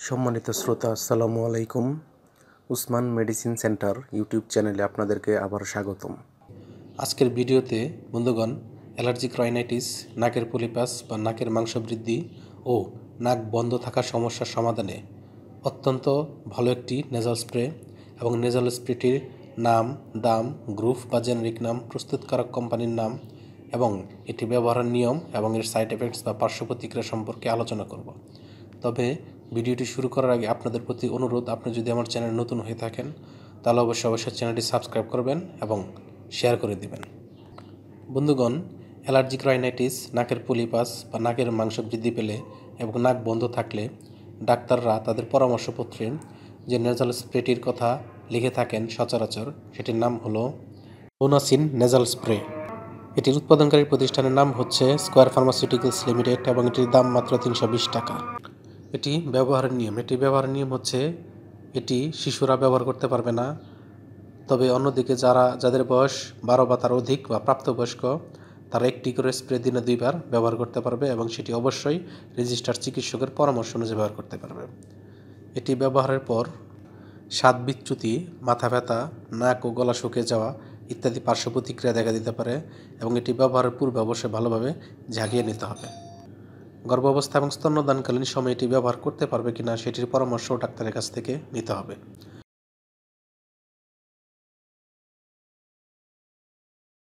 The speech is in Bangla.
সম্মানিত শ্রোতা, আসসালামু আলাইকুম। উসমান মেডিসিন সেন্টার ইউটিউব চ্যানেলে আপনাদেরকে আবার স্বাগতম। আজকের ভিডিওতে বন্ধুগণ, অ্যালার্জিক রাইনাইটিস, নাকের পলিপাস বা নাকের মাংস বৃদ্ধি ও নাক বন্ধ থাকার সমস্যার সমাধানে অত্যন্ত ভালো একটি নেজাল স্প্রে এবং নেজাল স্প্রেটির নাম, দাম, গ্রুপ বা জেনারিক নাম, প্রস্তুতকারক কোম্পানির নাম এবং এটি ব্যবহারের নিয়ম এবং এর সাইড এফেক্টস বা পার্শ্ব প্রতিক্রিয়া সম্পর্কে আলোচনা করব। তবে ভিডিওটি শুরু করার আগে আপনাদের প্রতি অনুরোধ, আপনি যদি আমার চ্যানেল নতুন হয়ে থাকেন তাহলে অবশ্যই চ্যানেলটি সাবস্ক্রাইব করবেন এবং শেয়ার করে দিবেন। বন্ধুগণ, অ্যালার্জিক রাইনাইটিস, নাকের পলিপাস বা নাকের মাংস বৃদ্ধি পেলে এবং নাক বন্ধ থাকলে ডাক্তাররা তাদের পরামর্শপত্রে যে নেজাল স্প্রেটির কথা লিখে থাকেন সচরাচর, সেটির নাম হলো লোনাসিন নেজাল স্প্রে। এটির উৎপাদনকারী প্রতিষ্ঠানের নাম হচ্ছে স্কোয়ার ফার্মাসিউটিক্যালস লিমিটেড এবং এটির দাম মাত্র 320 টাকা। এটি ব্যবহারের নিয়ম হচ্ছে এটি শিশুরা ব্যবহার করতে পারবে না। তবে অন্যদিকে যাদের বয়স 12 বা তার অধিক বা প্রাপ্তবয়স্ক, তারা একটি করে স্প্রে দিনে 2 বার ব্যবহার করতে পারবে এবং সেটি অবশ্যই রেজিস্টার্ড চিকিৎসকের পরামর্শ অনুযায়ী ব্যবহার করতে পারবে। এটি ব্যবহারের পর স্বাদ বিচ্যুতি, মাথা ব্যথা, নাক ও গলা শুকিয়ে যাওয়া ইত্যাদি পার্শ্ব প্রতিক্রিয়া দেখা দিতে পারে এবং এটি ব্যবহারের পূর্বে অবশ্যই ভালোভাবে ঝাঁকিয়ে নিতে হবে। গর্ভাবস্থা এবং স্তন্যদানকালীন সময়ে এটি ব্যবহার করতে পারবে কিনা সেটির পরামর্শ ডাক্তারের কাছ থেকে নিতে হবে।